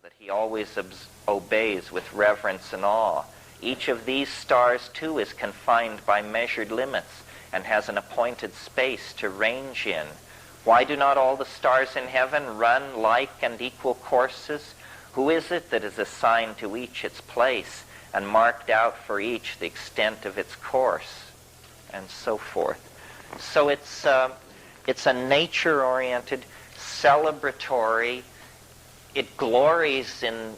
that he always obeys with reverence and awe. Each of these stars, too, is confined by measured limits and has an appointed space to range in. Why do not all the stars in heaven run like and equal courses? Who is it that is assigned to each its place and marked out for each the extent of its course? And so forth. So it's a nature-oriented, celebratory. It glories in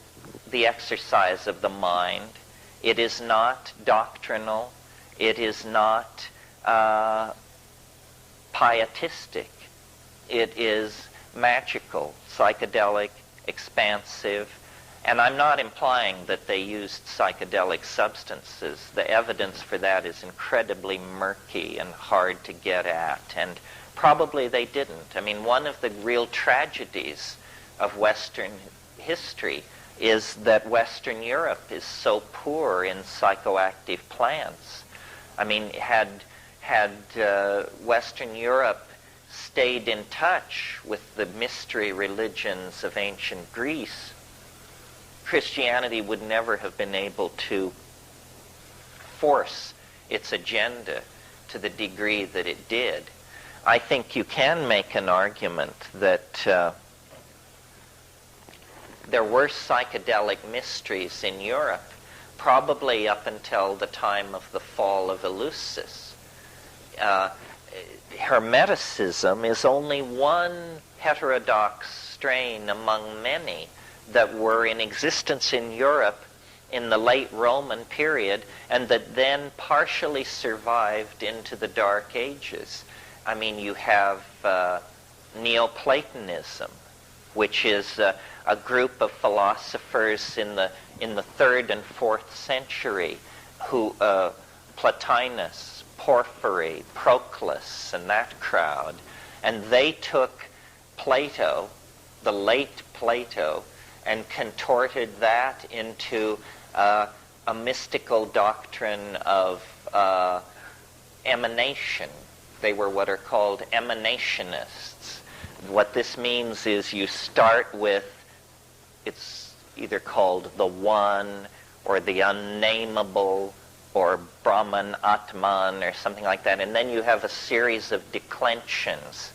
the exercise of the mind. It is not doctrinal. It is not pietistic. It is magical, psychedelic, expansive. And I'm not implying that they used psychedelic substances. The evidence for that is incredibly murky and hard to get at. And probably they didn't. I mean, one of the real tragedies of Western history is that Western Europe is so poor in psychoactive plants. I mean, had Western Europe stayed in touch with the mystery religions of ancient Greece, Christianity would never have been able to force its agenda to the degree that it did. I think you can make an argument that there were psychedelic mysteries in Europe, probably up until the time of the fall of Eleusis. Hermeticism is only one heterodox strain among many that were in existence in Europe in the late Roman period and that then partially survived into the Dark Ages. I mean, you have Neoplatonism, which is a group of philosophers in the 3rd and 4th century who Plotinus, Porphyry, Proclus, and that crowd, and they took Plato, the late Plato, and contorted that into a mystical doctrine of emanation. They were what are called emanationists. What this means is you start with, it's either called the One or the Unnameable or Brahman, Atman, or something like that, and then you have a series of declensions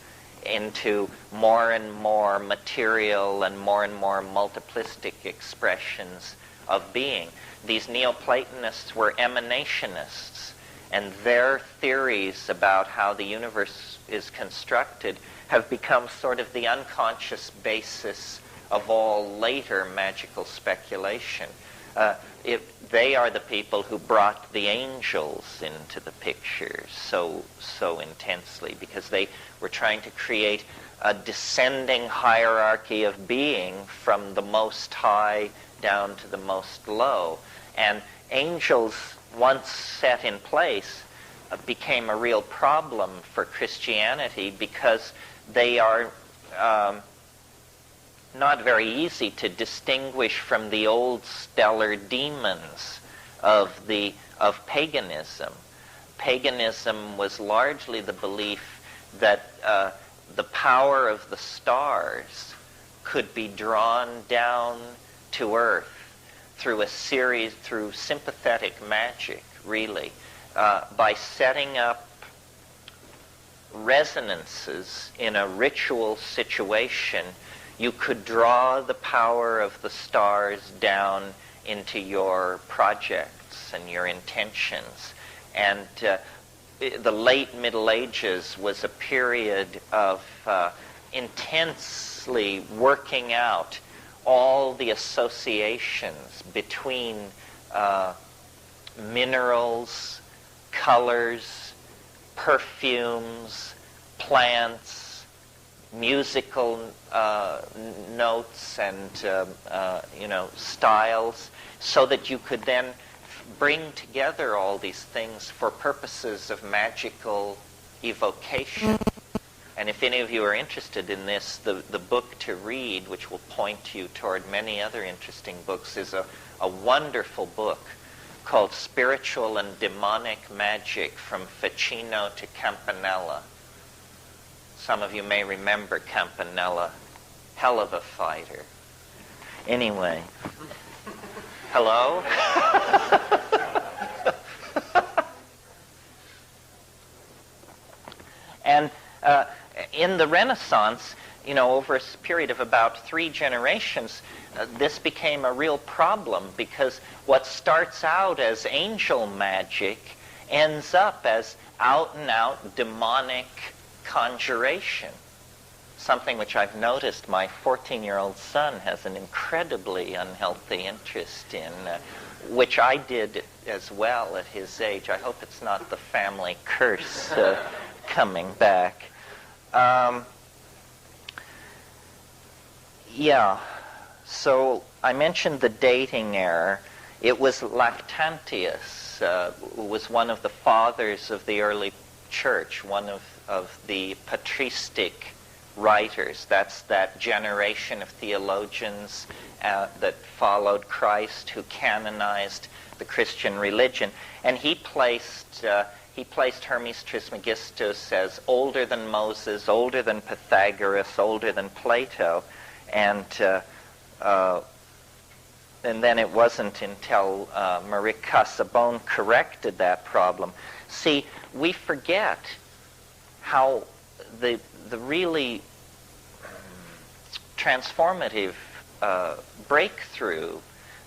into more and more material and more multiplistic expressions of being. These Neoplatonists were emanationists, and their theories about how the universe is constructed have become sort of the unconscious basis of all later magical speculation. They are the people who brought the angels into the picture so intensely, because they were trying to create a descending hierarchy of being from the most high down to the most low. And angels, once set in place, became a real problem for Christianity because they are not very easy to distinguish from the old stellar demons of paganism. Paganism was largely the belief that the power of the stars could be drawn down to earth through sympathetic magic, really, by setting up resonances in a ritual situation. You could draw the power of the stars down into your projects and your intentions. And the late Middle Ages was a period of intensely working out all the associations between minerals, colors, perfumes, plants, musical notes and styles, so that you could then bring together all these things for purposes of magical evocation. And if any of you are interested in this, the book to read, which will point you toward many other interesting books, is a wonderful book called Spiritual and Demonic Magic from Ficino to Campanella. Some of you may remember Campanella, hell of a fighter. Anyway. Hello? And in the Renaissance, over a period of about 3 generations, this became a real problem, because what starts out as angel magic ends up as out-and-out demonic conjuration. Something which I've noticed my 14-year-old son has an incredibly unhealthy interest in, which I did as well at his age. I hope it's not the family curse coming back. Yeah, so I mentioned the dating error. It was Lactantius, who was one of the fathers of the early church, one of the patristic writers. That's that generation of theologians that followed Christ, who canonized the Christian religion. And he placed Hermes Trismegistus as older than Moses, older than Pythagoras, older than Plato. And then it wasn't until Marie Casaubon corrected that problem. See, we forget how the really transformative breakthrough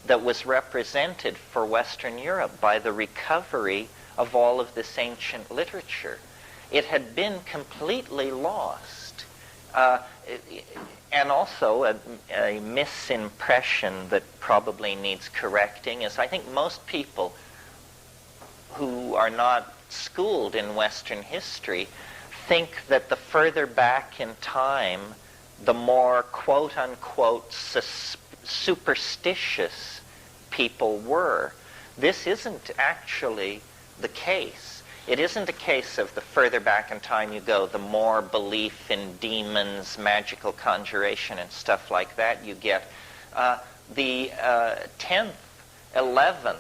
that was represented for Western Europe by the recovery of all of this ancient literature. It had been completely lost. And also a misimpression that probably needs correcting is, I think most people who are not schooled in Western history think that the further back in time, the more quote-unquote superstitious people were. This isn't actually the case. It isn't a case of the further back in time you go, the more belief in demons, magical conjuration, and stuff like that you get. The 10th, 11th,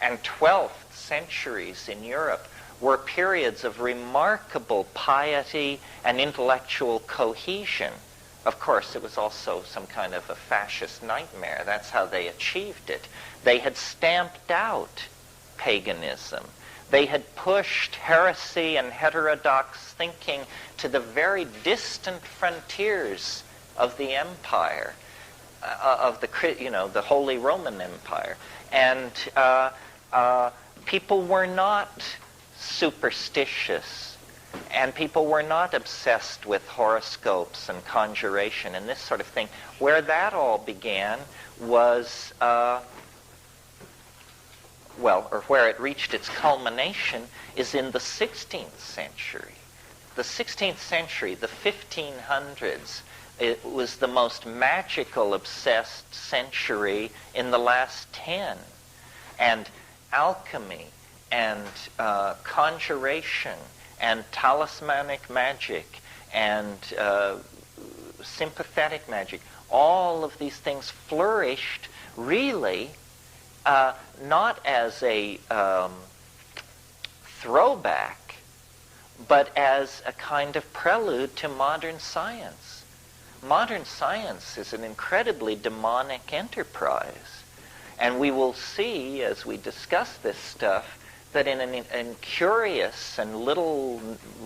and 12th centuries in Europe were periods of remarkable piety and intellectual cohesion. Of course, it was also some kind of a fascist nightmare. That's how they achieved it. They had stamped out paganism. They had pushed heresy and heterodox thinking to the very distant frontiers of the empire, of the Holy Roman Empire. And people were not superstitious, and people were not obsessed with horoscopes and conjuration and this sort of thing. Where that all began was where it reached its culmination is in the 16th century. The 16th century, the 1500s, it was the most magical, obsessed century in the last 10. And alchemy and conjuration and talismanic magic and sympathetic magic, all of these things flourished really not as a throwback, but as a kind of prelude to modern science. Modern science is an incredibly demonic enterprise. And we will see, as we discuss this stuff, that in a curious and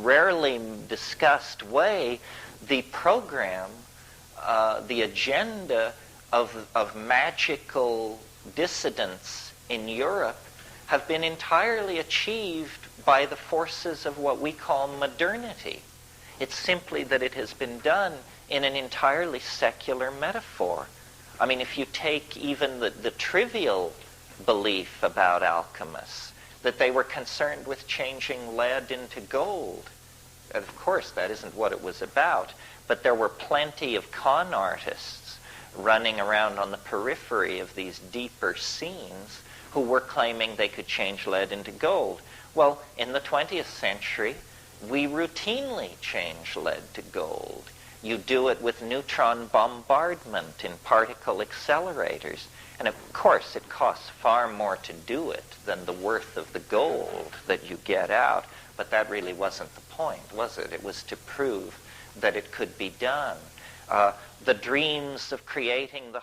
rarely discussed way, the program, the agenda of magical dissidents in Europe have been entirely achieved by the forces of what we call modernity. It's simply that it has been done in an entirely secular metaphor. I mean, if you take even the trivial belief about alchemists, that they were concerned with changing lead into gold. Of course, that isn't what it was about, but there were plenty of con artists running around on the periphery of these deeper scenes who were claiming they could change lead into gold. Well, in the 20th century, we routinely change lead to gold. You do it with neutron bombardment in particle accelerators. And of course, it costs far more to do it than the worth of the gold that you get out. But that really wasn't the point, was it? It was to prove that it could be done. The dreams of creating the